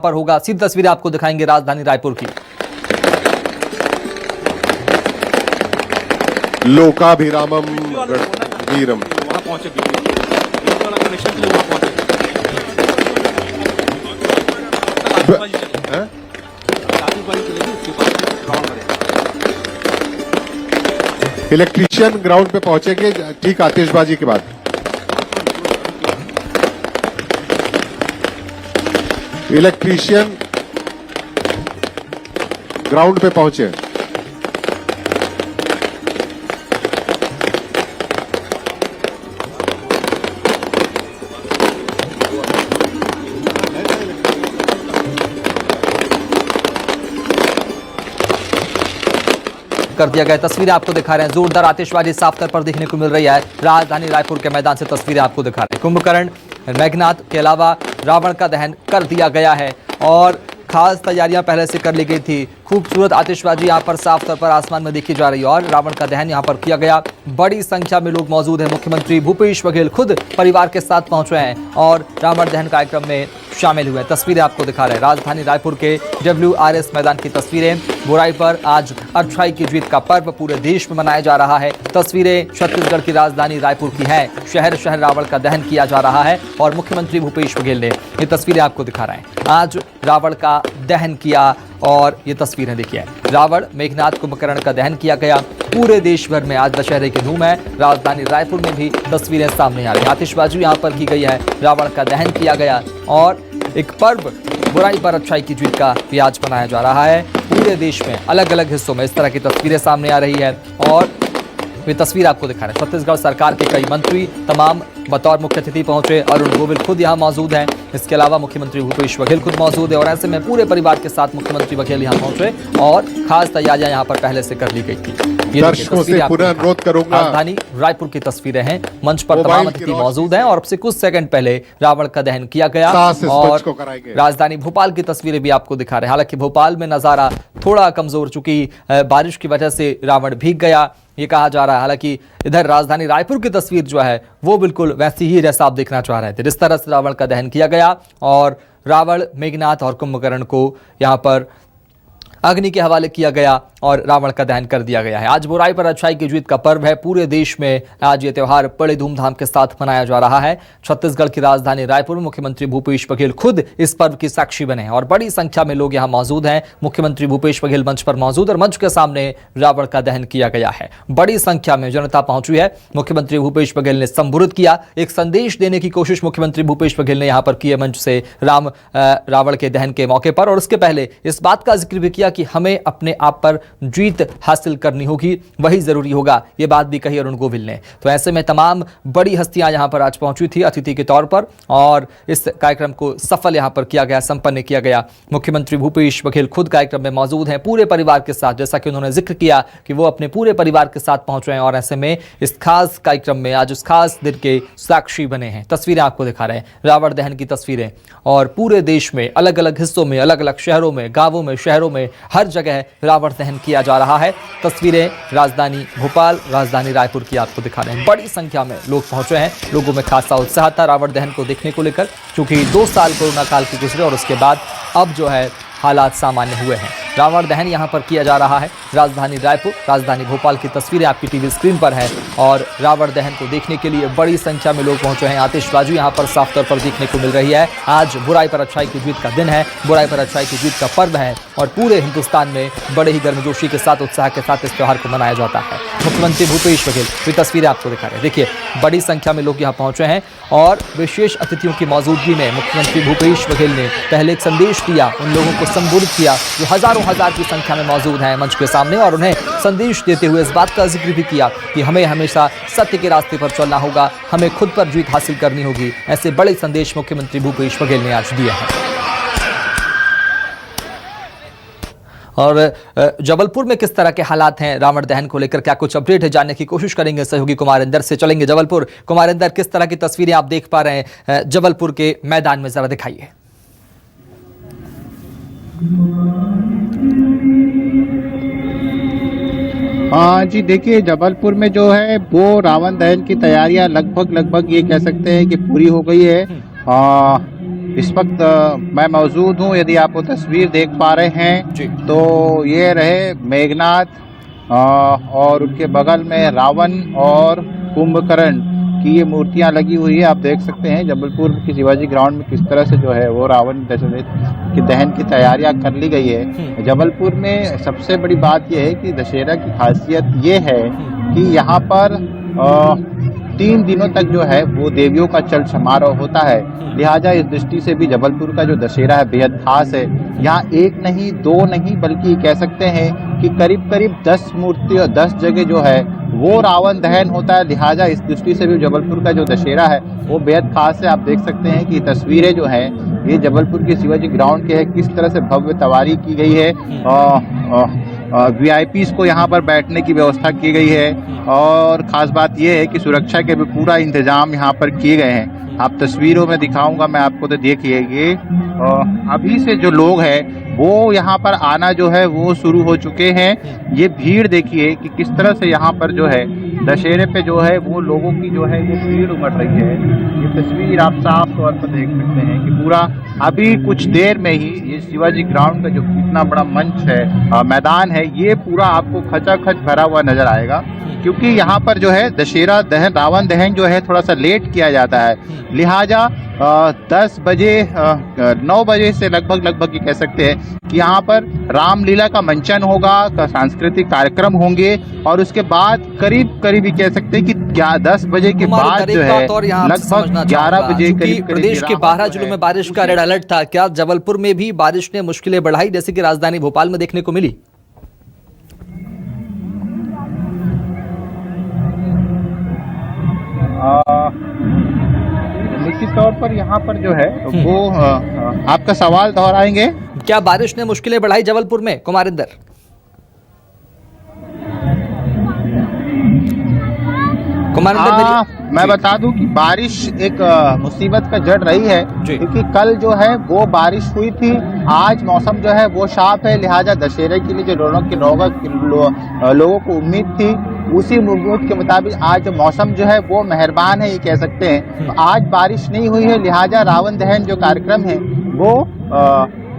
पर होगा। सीधी तस्वीरें आपको दिखाएंगे राजधानी रायपुर की। लोकाभिरामम वीरम वहां पहुंचे वाला कनेक्शन के लिए वहां पहुंचे इलेक्ट्रीशियन ग्राउंड पे पहुंचेंगे ठीक आतिशबाजी के बाद। इलेक्ट्रीशियन ग्राउंड पे पहुंचे। कर दिया गया। तस्वीरें आपको दिखा रहे हैं, जोरदार आतिशबाजी साफ तौर पर देखने को मिल रही है। राजधानी रायपुर के मैदान से तस्वीरें आपको दिखा रहे हैं। कुंभकर्ण, मेघनाद के अलावा रावण का दहन कर दिया गया है और खास तैयारियां पहले से कर ली गई थी। खूबसूरत आतिशबाजी यहां पर साफ तौर पर आसमान में देखी जा रही है और रावण का दहन यहां पर किया गया। बड़ी संख्या में लोग मौजूद हैं। मुख्यमंत्री भूपेश बघेल खुद परिवार के साथ पहुंचे हैं और रावण दहन कार्यक्रम में शामिल हुए। तस्वीरें आपको दिखा रहे हैं राजधानी रायपुर के WRS मैदान की तस्वीरें। बुराई पर आज अच्छाई की जीत का पर्व पूरे देश में मनाया जा रहा है। तस्वीरें छत्तीसगढ़ की राजधानी रायपुर की हैं। शहर शहर रावण का दहन किया जा रहा है और मुख्यमंत्री भूपेश बघेल ने ये तस्वीरें आपको दिखा रहे हैं। आज रावण का दहन किया और ये तस्वीरें देखिए। रावण, मेघनाद, कुंभकर्ण का दहन किया गया। पूरे देश भर में आज दशहरे की धूम है। राजधानी रायपुर में भी तस्वीरें सामने आ रही हैं। आतिशबाजी यहाँ पर की गई है, रावण का दहन किया गया और एक पर्व बुराई पर अच्छाई की जीत का भी आज मनाया जा रहा है। पूरे देश में अलग अलग हिस्सों में इस तरह की तस्वीरें सामने आ रही है और ये तस्वीर आपको दिखा रहे हैं। छत्तीसगढ़ सरकार के कई मंत्री तमाम बतौर मुख्य अतिथि पहुंचे। अरुण गोविल खुद यहाँ मौजूद हैं। इसके अलावा मुख्यमंत्री भूपेश बघेल खुद मौजूद है और ऐसे में पूरे परिवार के साथ मुख्यमंत्री बघेल यहाँ पहुंचे और खास तैयारियां यहाँ पर पहले से कर ली गई थी। दर्शकों से पुनः अनुरोध करूंगा, राजधानी रायपुर की तस्वीरें हैं। मंच पर तमाम अतिथि मौजूद हैं और अब से कुछ सेकंड पहले रावण का दहन किया गया और राजधानी भोपाल की तस्वीरें भी आपको दिखा रहे हैं। हालांकि भोपाल में नजारा थोड़ा कमजोर, चूंकि बारिश की वजह से रावण भीग गया ये कहा जा रहा है। हालांकि इधर राजधानी रायपुर की तस्वीर जो है वो बिल्कुल वैसी ही जैसा आप देखना चाह रहे थे। जिस तरह से रावण का दहन किया गया और रावण, मेघनाद और कुंभकर्ण को यहाँ पर अग्नि के हवाले किया गया और रावण का दहन कर दिया गया है। आज बुराई पर अच्छाई की जीत का पर्व है। पूरे देश में आज ये त्यौहार बड़े धूमधाम के साथ मनाया जा रहा है। छत्तीसगढ़ की राजधानी रायपुर में मुख्यमंत्री भूपेश बघेल खुद इस पर्व की साक्षी बने हैं और बड़ी संख्या में लोग यहाँ मौजूद हैं। मुख्यमंत्री भूपेश बघेल मंच पर मौजूद और मंच के सामने रावण का दहन किया गया है। बड़ी संख्या में जनता पहुंची है। मुख्यमंत्री भूपेश बघेल ने संबोधित किया, एक संदेश देने की कोशिश मुख्यमंत्री भूपेश बघेल ने यहाँ पर की है मंच से रावण के दहन के मौके पर। और उसके पहले इस बात का जिक्र भी किया कि हमें अपने आप पर जीत हासिल करनी होगी, वही जरूरी होगा, ये बात भी कही अरुण गोविल ने। तो ऐसे में तमाम बड़ी हस्तियां यहां पर आज पहुंची थी अतिथि के तौर पर और इस कार्यक्रम को सफल यहां पर किया गया, संपन्न किया गया। मुख्यमंत्री भूपेश बघेल खुद कार्यक्रम में मौजूद हैं पूरे परिवार के साथ, जैसा कि उन्होंने जिक्र किया कि वो अपने पूरे परिवार के साथ पहुंच रहे हैं और ऐसे में इस खास कार्यक्रम में आज उस खास दिन के साक्षी बने हैं। तस्वीरें आपको दिखा रहे हैं, रावण दहन की तस्वीरें और पूरे देश में अलग अलग हिस्सों में, अलग अलग शहरों में, गांवों में, शहरों में हर जगह रावण दहन किया जा रहा है। तस्वीरें राजधानी भोपाल, राजधानी रायपुर की आपको दिखा रहे हैं। बड़ी संख्या में लोग पहुंचे हैं। लोगों में खासा उत्साह था रावण दहन को देखने को लेकर, क्योंकि 2 साल कोरोना काल के गुजरे और उसके बाद अब जो है हालात सामान्य हुए हैं। रावण दहन यहां पर किया जा रहा है। राजधानी रायपुर, राजधानी भोपाल की तस्वीरें आपकी टीवी स्क्रीन पर है और रावण दहन को देखने के लिए बड़ी संख्या में लोग पहुंचे हैं। आतिशबाजी यहां पर साफ तौर पर देखने को मिल रही है। आज बुराई पर अच्छाई की जीत का दिन है, बुराई पर अच्छाई की जीत का पर्व है और पूरे हिंदुस्तान में बड़े ही गर्मजोशी के साथ, उत्साह के साथ इस त्यौहार को मनाया जाता है। मुख्यमंत्री भूपेश बघेल ये तस्वीरें आपको दिखा रहे हैं। देखिए, बड़ी संख्या में लोग यहाँ पहुंचे हैं और विशेष अतिथियों की मौजूदगी में मुख्यमंत्री भूपेश बघेल ने पहले एक संदेश दिया, उन लोगों को संबोधित किया जो हजारों हजार की संख्या में मौजूद हैं मंच के सामने और उन्हें संदेश देते हुए इस बात का जिक्र भी किया कि हमें हमेशा सत्य के रास्ते पर चलना होगा, हमें खुद पर जीत हासिल करनी होगी। ऐसे बड़े संदेश मुख्यमंत्री भूपेश बघेल ने आज दिए हैं। और जबलपुर में किस तरह के हालात हैं रावण दहन को लेकर, क्या कुछ अपडेट है, जानने की कोशिश करेंगे। सहयोगी कुमार इंदर से चलेंगे जबलपुर। कुमार इंदर, किस तरह की तस्वीरें आप देख पा रहे हैं जबलपुर के मैदान में, जरा दिखाइए। हाँ जी, देखिए जबलपुर में जो है वो रावण दहन की तैयारियां लगभग ये कह सकते हैं कि पूरी हो गई है। इस वक्त मैं मौजूद हूँ, यदि आप वो तस्वीर देख पा रहे हैं तो ये रहे मेघनाथ और उनके बगल में रावण और कुंभकर्ण की ये मूर्तियां लगी हुई है। आप देख सकते हैं जबलपुर के शिवाजी ग्राउंड में किस तरह से जो है वो रावण की दहन की तैयारियां कर ली गई है। जबलपुर में सबसे बड़ी बात यह है कि दशहरा की खासियत ये है कि यहाँ पर 3 दिनों तक जो है वो देवियों का चल समारोह होता है। लिहाजा इस दृष्टि से भी जबलपुर का जो दशहरा है बेहद खास है। यहाँ एक नहीं, 2 नहीं, बल्कि कह सकते हैं कि करीब करीब 10 मूर्ति और 10 जगह जो है वो रावण दहन होता है। लिहाजा इस दृष्टि से भी जबलपुर का जो दशहरा है वो बेहद खास है। आप देख सकते हैं कि तस्वीरें जो हैं ये जबलपुर के शिवाजी ग्राउंड के है, किस तरह से भव्य तैयारी की गई है। VIPs को यहाँ पर बैठने की व्यवस्था की गई है और ख़ास बात यह है कि सुरक्षा के भी पूरा इंतजाम यहाँ पर किए गए हैं। आप तस्वीरों में दिखाऊंगा मैं आपको, तो देखिए ये अभी से जो लोग हैं वो यहाँ पर आना जो है वो शुरू हो चुके हैं। ये भीड़ देखिए कि किस तरह से यहाँ पर जो है दशहरे पे जो है वो लोगों की जो है वो भीड़ उमड़ रही है। ये तस्वीर आप साफ तौर पर देख सकते हैं कि पूरा अभी कुछ देर में ही ये शिवाजी ग्राउंड का जो इतना बड़ा मंच है, मैदान है, ये पूरा आपको खचाखच भरा हुआ नजर आएगा। क्योंकि यहाँ पर जो है दशहरा दहन, रावण दहन जो है थोड़ा सा लेट किया जाता है। लिहाजा 10 बजे 9 बजे से लगभग कह सकते हैं कि यहाँ पर रामलीला का मंचन होगा, सांस्कृतिक कार्यक्रम होंगे और उसके बाद करीब ही कह सकते हैं कि 10 बजे के बाद जो है लगभग 11 बजे करीब प्रदेश के 12 जिलों में बारिश का रेड अलर्ट था। क्या जबलपुर में भी बारिश ने मुश्किलें बढ़ाई जैसे कि राजधानी भोपाल में देखने को मिली? निश्चित तौर पर यहाँ पर जो है वो आपका सवाल दोहराएंगे। क्या बारिश ने मुश्किलें बढ़ाई जबलपुर में, कुमारिंदर? मैं बता दूं कि बारिश एक मुसीबत का जड़ रही है, क्योंकि कल जो है वो बारिश हुई थी। आज मौसम जो है वो साफ है। लिहाजा दशहरे के लिए जो लोगों को उम्मीद थी उसी उम्मीद के मुताबिक आज मौसम जो है वो मेहरबान है, ये कह सकते हैं। तो आज बारिश नहीं हुई है, लिहाजा रावण दहन जो कार्यक्रम है वो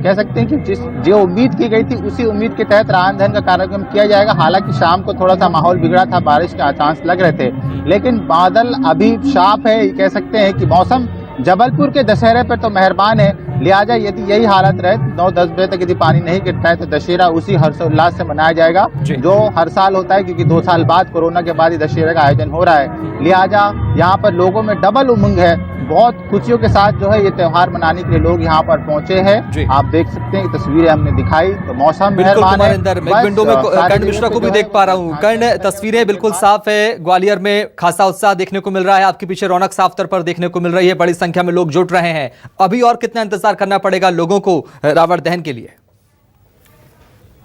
कह सकते हैं कि जो उम्मीद की गई थी उसी उम्मीद के तहत रावण दहन का कार्यक्रम किया जाएगा। हालांकि शाम को थोड़ा सा माहौल बिगड़ा था, बारिश के चांस लग रहे थे, लेकिन बादल अभी साफ है। ये कह सकते हैं कि मौसम जबलपुर के दशहरे पर तो मेहरबान है। लिहाजा यदि यही हालत रहे 9-10 बजे तक यदि पानी नहीं गिरता है तो दशहरा उसी हर्षोल्लास से मनाया जाएगा जो हर साल होता है, क्योंकि 2 साल बाद कोरोना के बाद ही दशहरे का आयोजन हो रहा है। लिहाजा यहाँ पर लोगों में डबल उमंग है, बहुत खुशियों के साथ जो है ये त्योहार मनाने के लिए लोग यहाँ पर पहुंचे हैं। आप देख सकते हैं तस्वीरें हमने दिखाई तो मौसम मेहरबान है। मैं विंडो में कर्ण मिश्रा को भी देख पा रहा हूँ। कर्ण, तस्वीरें बिल्कुल साफ है। ग्वालियर में खासा उत्साह देखने को मिल रहा है, आपके पीछे रौनक साफ तौर पर देखने को मिल रही है, बड़ी संख्या में लोग जुट रहे हैं। अभी और कितना इंतजार करना पड़ेगा लोगों को रावण दहन के लिए?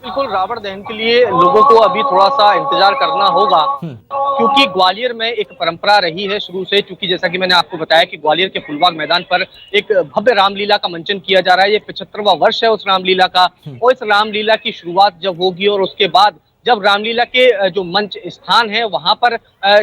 बिल्कुल, रावण दहन के लिए लोगों को अभी थोड़ा सा इंतजार करना होगा, क्योंकि ग्वालियर में एक परंपरा रही है शुरू से। क्योंकि जैसा कि मैंने आपको बताया कि ग्वालियर के फुलबाग मैदान पर एक भव्य रामलीला का मंचन किया जा रहा है। ये 75वां वर्ष है उस रामलीला का, और इस रामलीला की शुरुआत जब होगी और उसके बाद जब रामलीला के जो मंच स्थान है वहां पर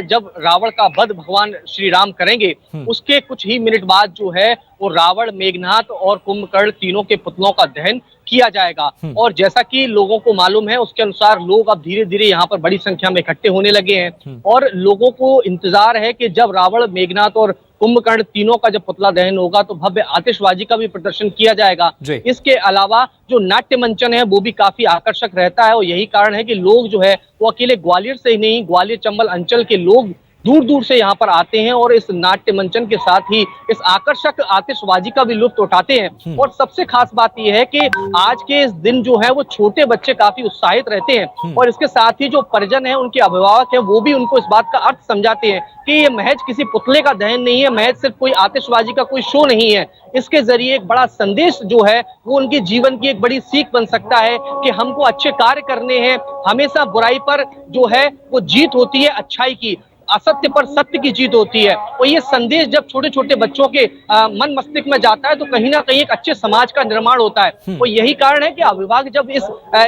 जब रावण का वध भगवान श्री राम करेंगे, उसके कुछ ही मिनट बाद जो है वो रावण, मेघनाथ और कुंभकर्ण तीनों के पुतलों का दहन किया जाएगा। और जैसा कि लोगों को मालूम है उसके अनुसार लोग अब धीरे धीरे यहाँ पर बड़ी संख्या में इकट्ठे होने लगे हैं और लोगों को इंतजार है कि जब रावण, मेघनाथ और कुंभकर्ण तीनों का जब पुतला दहन होगा तो भव्य आतिशबाजी का भी प्रदर्शन किया जाएगा। इसके अलावा जो नाट्य मंचन है वो भी काफी आकर्षक रहता है और यही कारण है कि लोग जो है वो अकेले ग्वालियर से ही नहीं, ग्वालियर चंबल अंचल के लोग दूर दूर से यहाँ पर आते हैं और इस नाट्य मंचन के साथ ही इस आकर्षक आतिशबाजी का भी लुत्फ उठाते हैं। और सबसे खास बात यह है कि आज के इस दिन जो है वो छोटे बच्चे काफी उत्साहित रहते हैं और इसके साथ ही जो परिजन है, उनके अभिभावक है, वो भी उनको इस बात का अर्थ समझाते हैं कि ये महज किसी पुतले का दहन नहीं है, महज सिर्फ कोई आतिशबाजी का कोई शो नहीं है। इसके जरिए एक बड़ा संदेश जो है वो उनके जीवन की एक बड़ी सीख बन सकता है कि हमको अच्छे कार्य करने हैं, हमेशा बुराई पर जो है वो जीत होती है अच्छाई की। असत्य पर सत्य की जीत होती है। और ये संदेश जब छोटे छोटे बच्चों के मन मस्तिष्क में जाता है तो कहीं ना कहीं एक अच्छे समाज का निर्माण होता है। और यही कारण है कि अभिभावक जब इस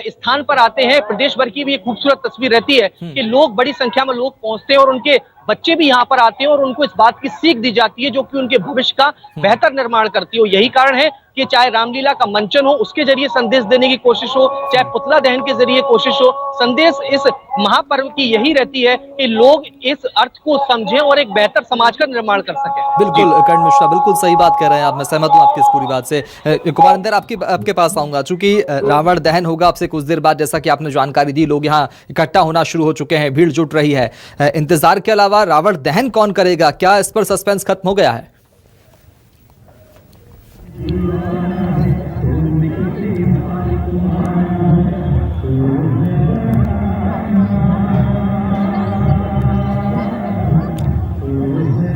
स्थान पर आते हैं, प्रदेश भर की भी एक खूबसूरत तस्वीर रहती है कि लोग, बड़ी संख्या में लोग पहुंचते हैं और उनके बच्चे भी यहाँ पर आते हैं और उनको इस बात की सीख दी जाती है जो कि उनके भविष्य का बेहतर निर्माण करती है। यही कारण है कि चाहे रामलीला का मंचन हो, उसके जरिए संदेश देने की कोशिश हो, चाहे पुतला दहन के जरिए कोशिश हो, संदेश इस महापर्व की यही रहती है कि लोग इस अर्थ को समझें और एक बेहतर समाज का निर्माण कर सकें। बिल्कुल कर्ण मिश्रा, बिल्कुल सही बात कह रहे हैं आप, मैं सहमत हूं आपकी इस पूरी बात से। कुमारिंदर, आपके पास आऊंगा, चूंकि रावण दहन होगा आपसे कुछ देर बाद, जैसा कि आपने जानकारी दी, लोग यहाँ इकट्ठा होना शुरू हो चुके हैं, भीड़ जुट रही है। इंतजार के अलावा रावण दहन कौन करेगा, क्या इस पर सस्पेंस खत्म हो गया है?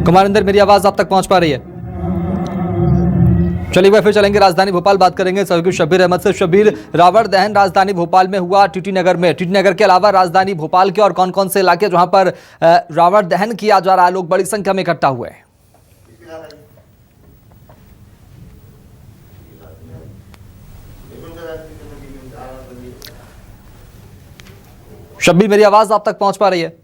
कुमारिंदर, मेरी आवाज आप तक पहुंच पा रही है? चलिए वह फिर चलेंगे राजधानी भोपाल, बात करेंगे सहयोगी शब्बीर अहमद से। शब्बीर, रावण दहन राजधानी भोपाल में हुआ, टीटी नगर में। टीटी नगर के अलावा राजधानी भोपाल के और कौन कौन से इलाके जहां पर रावण दहन किया जा रहा है, लोग बड़ी संख्या में इकट्ठा हुए हैं? शब्बीर, मेरी आवाज आप तक पहुंच पा रही है?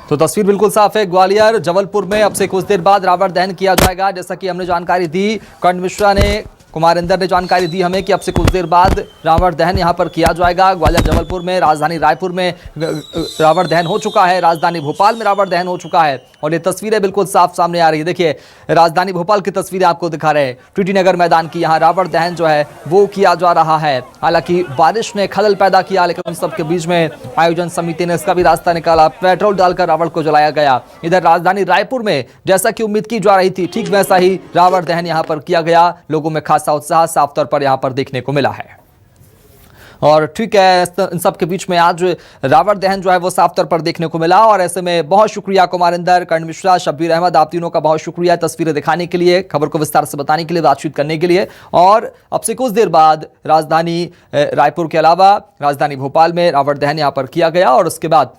तो तस्वीर बिल्कुल साफ है। ग्वालियर, जबलपुर में अब से कुछ देर बाद रावण दहन किया जाएगा, जैसा कि हमने जानकारी दी, कर्ण मिश्रा ने, कुमारिंदर ने जानकारी दी हमें कि अब से कुछ देर बाद रावण दहन यहां पर किया जाएगा। ग्वालियर, जबलपुर में, राजधानी रायपुर में रावण दहन हो चुका है, राजधानी भोपाल में रावण दहन हो चुका है और ये तस्वीरें बिल्कुल साफ सामने आ रही है। देखिए, राजधानी भोपाल की तस्वीरें आपको दिखा रहे हैं, टीटी नगर मैदान की, यहाँ रावण दहन जो है वो किया जा रहा है। हालांकि बारिश ने खलल पैदा किया, लेकिन उन सबके बीच में आयोजन समिति ने इसका भी रास्ता निकाला, पेट्रोल डालकर रावण को जलाया गया। इधर राजधानी रायपुर में जैसा कि उम्मीद की जा रही थी, ठीक वैसा ही रावण दहन यहाँ पर किया गया। लोगों में खासा उत्साह साफ तौर पर यहाँ पर देखने को मिला है। और ठीक है, इन सब के बीच में आज रावण दहन जो है वो साफ तौर पर देखने को मिला। और ऐसे में बहुत शुक्रिया कुमारिंदर, कर्ण मिश्रा, शब्बीर अहमद, आप तीनों का बहुत शुक्रिया तस्वीरें दिखाने के लिए, खबर को विस्तार से बताने के लिए, बातचीत करने के लिए। और अब से कुछ देर बाद राजधानी रायपुर के अलावा राजधानी भोपाल में रावण दहन यहाँ पर किया गया और उसके बाद